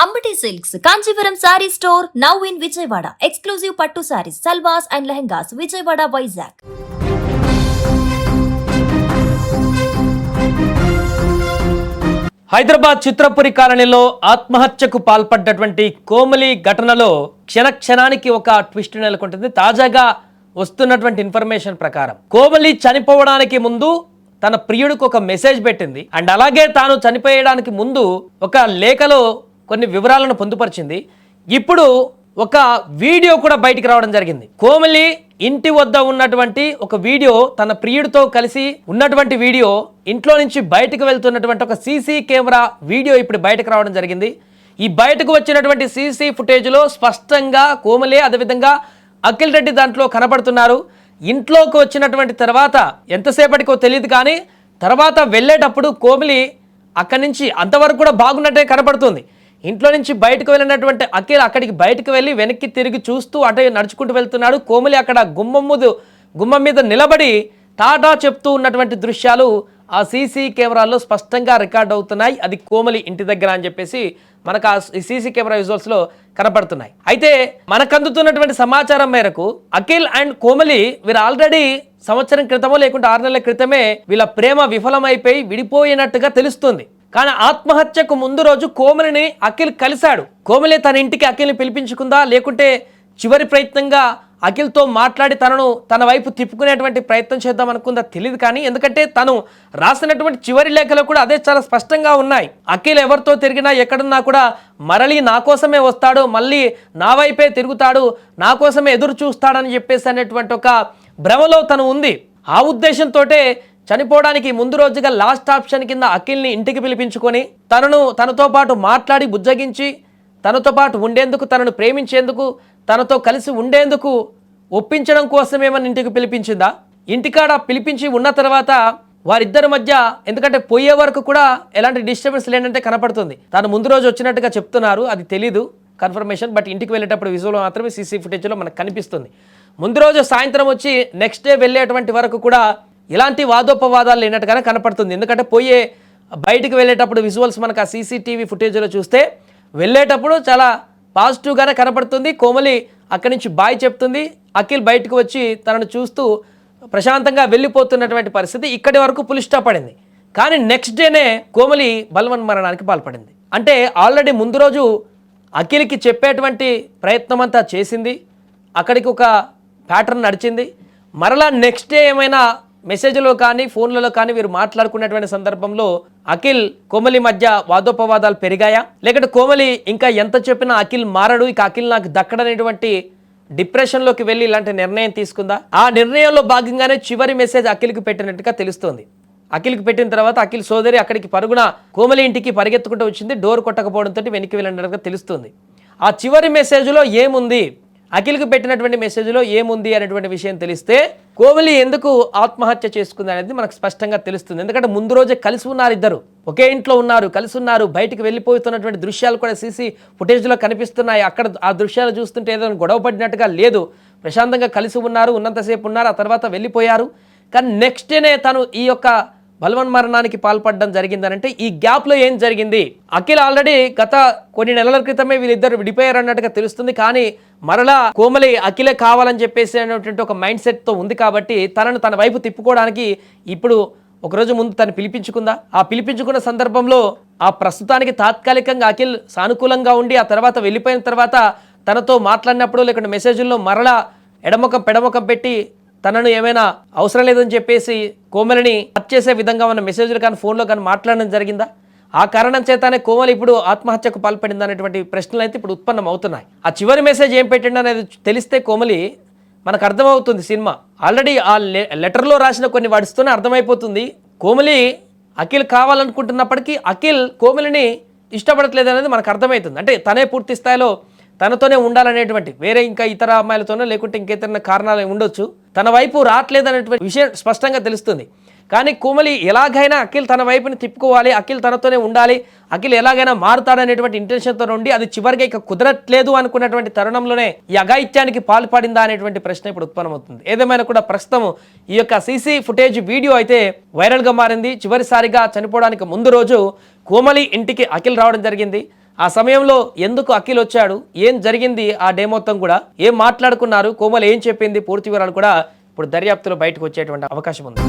Ambati Silks, Kanchivaram Saree Store, now in Vijayawada. Exclusive Pattu Sarees, Salwas and Lehengas, Vijayawada, Vizag. Hyderabad Chitrapuri కాలనీలో ఆత్మహత్యకు పాల్పడ్డటువంటి కోమలి ఘటనలో క్షణానికి ఒక twist నెలకొంటుంది. తాజాగా వస్తున్నటువంటి ఇన్ఫర్మేషన్ ప్రకారం కోమలి చనిపోవడానికి ముందు తన ప్రియుడికి ఒక మెసేజ్ పెట్టింది అండ్ అలాగే తాను చనిపోయడానికి ముందు ఒక లేఖలో కొన్ని వివరాలను పొందుపరిచింది. ఇప్పుడు ఒక వీడియో కూడా బయటికి రావడం జరిగింది. కోమలి ఇంటి వద్ద ఉన్నటువంటి ఒక వీడియో, తన ప్రియుడితో కలిసి ఉన్నటువంటి వీడియో, ఇంట్లో నుంచి బయటకు వెళ్తున్నటువంటి ఒక సీసీ కెమెరా వీడియో ఇప్పుడు బయటకు రావడం జరిగింది. ఈ బయటకు వచ్చినటువంటి సీసీ ఫుటేజ్లో స్పష్టంగా కోమలి అదేవిధంగా అఖిల్ రెడ్డి దాంట్లో కనబడుతున్నారు. ఇంట్లోకి వచ్చినటువంటి తర్వాత ఎంతసేపటికో తెలియదు, కానీ తర్వాత వెళ్ళేటప్పుడు కోమలి అక్కడి నుంచి అంతవరకు కూడా బాగున్నట్టే కనబడుతుంది. ఇంట్లో నుంచి బయటకు వెళ్ళినటువంటి అఖిల్ అక్కడికి బయటకు వెళ్ళి వెనక్కి తిరిగి చూస్తూ అటే నడుచుకుంటూ వెళ్తున్నాడు. కోమలి అక్కడ గుమ్మం మీద నిలబడి టాటా చెప్తూ ఉన్నటువంటి దృశ్యాలు ఆ సీసీ కెమెరాల్లో స్పష్టంగా రికార్డ్ అవుతున్నాయి. అది కోమలి ఇంటి దగ్గర అని చెప్పేసి మనకు ఆ సీసీ కెమెరా విజువల్స్లో కనపడుతున్నాయి. అయితే మనకు అందుతున్నటువంటి సమాచారం మేరకు అఖిల్ అండ్ కోమలి వీరు ఆల్రెడీ సంవత్సరం క్రితమో లేకుంటే 6 నెలల క్రితమే వీళ్ళ ప్రేమ విఫలమైపోయి విడిపోయినట్టుగా తెలుస్తుంది. కానీ ఆత్మహత్యకు ముందు రోజు కోమలిని అఖిల్ కలిశాడు. కోమలి తన ఇంటికి అఖిల్ని పిలిపించుకుందా, లేకుంటే చివరి ప్రయత్నంగా అఖిల్తో మాట్లాడి తన వైపు తిప్పుకునేటువంటి ప్రయత్నం చేద్దాం అనుకుందా తెలియదు. కానీ ఎందుకంటే తను రాసినటువంటి చివరి లేఖలో కూడా అదే చాలా స్పష్టంగా ఉన్నాయి. అఖిల్ ఎవరితో తిరిగినా ఎక్కడున్నా కూడా మరలి నా కోసమే వస్తాడు, మళ్ళీ నా వైపే తిరుగుతాడు, నా కోసమే ఎదురు చూస్తాడని చెప్పేసి అనేటువంటి ఒక భ్రమలో తను ఉంది. ఆ ఉద్దేశంతో చనిపోవడానికి ముందు రోజుగా లాస్ట్ ఆప్షన్ కింద అఖిల్ని ఇంటికి పిలిపించుకొని తనతో పాటు మాట్లాడి బుజ్జగించి తనతో పాటు ఉండేందుకు, తనను ప్రేమించేందుకు, తనతో కలిసి ఉండేందుకు ఒప్పించడం కోసమేమని ఇంటికి పిలిపించిందా? ఇంటికాడ పిలిపించి ఉన్న తర్వాత వారిద్దరి మధ్య, ఎందుకంటే పోయే వరకు కూడా ఎలాంటి డిస్టర్బెన్స్ లేనంటే కనపడుతుంది. తను ముందు రోజు వచ్చినట్టుగా చెప్తున్నారు, అది తెలీదు కన్ఫర్మేషన్. బట్ ఇంటికి వెళ్ళేటప్పుడు విజువల్ మాత్రమే సీసీ ఫుటేజ్లో మనకు కనిపిస్తుంది. ముందు రోజు సాయంత్రం వచ్చి నెక్స్ట్ డే వెళ్ళేటువంటి వరకు కూడా ఇలాంటి వాదోపవాదాలు లేనట్టుగానే కనపడుతుంది. ఎందుకంటే బయటికి వెళ్ళేటప్పుడు విజువల్స్ మనకు ఆ సీసీటీవీ ఫుటేజ్లో చూస్తే వెళ్ళేటప్పుడు చాలా పాజిటివ్గానే కనపడుతుంది. కోమలి అక్కడి నుంచి బాయ్ చెప్తుంది, అఖిల్ బయటకు వచ్చి తనను చూస్తూ ప్రశాంతంగా వెళ్ళిపోతున్నటువంటి పరిస్థితి. ఇక్కడి వరకు పులి స్టాప్ పడింది. కానీ నెక్స్ట్ డేనే కోమలి బలవన్మరణానికి పాల్పడింది. అంటే ఆల్రెడీ ముందు రోజు అఖిల్కి చెప్పేటువంటి ప్రయత్నం అంతా చేసింది, అక్కడికి ఒక ప్యాటర్న్ నడిచింది. మరలా నెక్స్ట్ డే ఏమైనా మెసేజ్లో కానీ ఫోన్లలో కానీ వీరు మాట్లాడుకున్నటువంటి సందర్భంలో అఖిల్ కోమలి మధ్య వాదోపవాదాలు పెరిగాయా, లేకపోతే కోమలి ఇంకా ఎంత చెప్పినా అఖిల్ మారడు, ఇక అఖిల్ నాకు దక్కడనేటువంటి డిప్రెషన్లోకి వెళ్ళి ఇలాంటి నిర్ణయం తీసుకుందా? ఆ నిర్ణయంలో భాగంగానే చివరి మెసేజ్ అఖిల్కి పెట్టినట్టుగా తెలుస్తోంది. అఖిల్కి పెట్టిన తర్వాత అఖిల్ సోదరి అక్కడికి పరుగున కోమలి ఇంటికి పరిగెత్తుకుంటూ వచ్చింది. డోర్ కొట్టకపోవడంతో వెనక్కి వెళ్ళినట్టుగా తెలుస్తుంది. ఆ చివరి మెసేజ్లో ఏముంది, అఖిల్కి పెట్టినటువంటి మెసేజ్లో ఏముంది అనేటువంటి విషయం తెలిస్తే కోమలి ఎందుకు ఆత్మహత్య చేసుకుంది అనేది మనకు స్పష్టంగా తెలుస్తుంది. ఎందుకంటే ముందు రోజే కలిసి ఉన్నారు, ఇద్దరు ఒకే ఇంట్లో ఉన్నారు, కలిసి ఉన్నారు. బయటికి వెళ్ళిపోతున్నటువంటి దృశ్యాలు కూడా సీసీ ఫుటేజ్లో కనిపిస్తున్నాయి. అక్కడ ఆ దృశ్యాలు చూస్తుంటే ఏదైనా గొడవ పడినట్టుగా లేదు, ప్రశాంతంగా కలిసి ఉన్నారు, ఉన్నంతసేపు ఉన్నారు, ఆ తర్వాత వెళ్ళిపోయారు. కానీ నెక్స్ట్ డేనే తను ఈ యొక్క బలవన్మరణానికి పాల్పడడం జరిగిందనంటే ఈ గ్యాప్లో ఏం జరిగింది? అఖిల్ ఆల్రెడీ గత కొన్ని నెలల క్రితమే వీళ్ళిద్దరు విడిపోయారు అన్నట్టుగా తెలుస్తుంది. కానీ మరలా కోమలి అఖిలే కావాలని చెప్పేసి అనేటువంటి ఒక మైండ్ సెట్తో ఉంది. కాబట్టి తన వైపు తిప్పుకోవడానికి ఇప్పుడు ఒకరోజు ముందు తను పిలిపించుకుందా? ఆ పిలిపించుకున్న సందర్భంలో ఆ ప్రస్తుతానికి తాత్కాలికంగా అఖిల్ సానుకూలంగా ఉండి ఆ తర్వాత వెళ్ళిపోయిన తర్వాత తనతో మాట్లాడినప్పుడు లేకుంటే మెసేజ్ల్లో మరలా ఎడముఖం పెడముఖం పెట్టి తనను ఏమైనా అవసరం లేదని చెప్పేసి కోమలిని హత్య చేసే విధంగా ఉన్న మెసేజ్లు కానీ ఫోన్లో కానీ మాట్లాడడం జరిగిందా? ఆ కారణం చేతనే కోమలి ఇప్పుడు ఆత్మహత్యకు పాల్పడింది అనేటువంటి ప్రశ్నలు అయితే ఇప్పుడు ఉత్పన్నం అవుతున్నాయి. ఆ చివరి మెసేజ్ ఏం పెట్టిండు అనేది తెలిస్తే కోమలి మనకు అర్థమవుతుంది. సినిమా ఆల్రెడీ ఆ లెటర్లో రాసిన కొన్ని వర్డ్స్తోనే అర్థమైపోతుంది. కోమలి అఖిల్ కావాలనుకుంటున్నప్పటికీ అఖిల్ కోమలిని ఇష్టపడట్లేదు అనేది మనకు అర్థమవుతుంది. అంటే తనే పూర్తి స్థాయిలో తనతోనే ఉండాలనేటువంటి, వేరే ఇంకా ఇతర అమ్మాయిలతోనో లేకుంటే ఇంకేతర కారణాలు ఉండొచ్చు, తన వైపు రావట్లేదనేటువంటి విషయం స్పష్టంగా తెలుస్తుంది. కానీ కోమలి ఎలాగైనా అఖిల్ తన వైపుని తిప్పుకోవాలి, అఖిల్ తనతోనే ఉండాలి, అఖిల్ ఎలాగైనా మారుతాడనేటువంటి ఇంటెన్షన్తో ఉండి అది చివరిగా ఇక కుదరట్లేదు అనుకున్నటువంటి తరుణంలోనే ఈ అఘాయిత్యానికి పాల్పడిందా అనేటువంటి ప్రశ్న ఇప్పుడు ఉత్పన్నమవుతుంది. ఏదేమైనా కూడా ప్రస్తుతం ఈ యొక్క సీసీ ఫుటేజ్ వీడియో అయితే వైరల్గా మారింది. చివరిసారిగా చనిపోవడానికి ముందు రోజు కోమలి ఇంటికి అఖిల్ రావడం జరిగింది. ఆ సమయంలో ఎందుకు అఖిల్ వచ్చాడు, ఏం జరిగింది ఆ డే మొత్తం కూడా, ఏం మాట్లాడుకున్నారు, కోమల్ ఏం చెప్పింది, పూర్తి వివరాలు కూడా ఇప్పుడు దర్యాప్తులో బయటకు వచ్చేటువంటి అవకాశం ఉంది.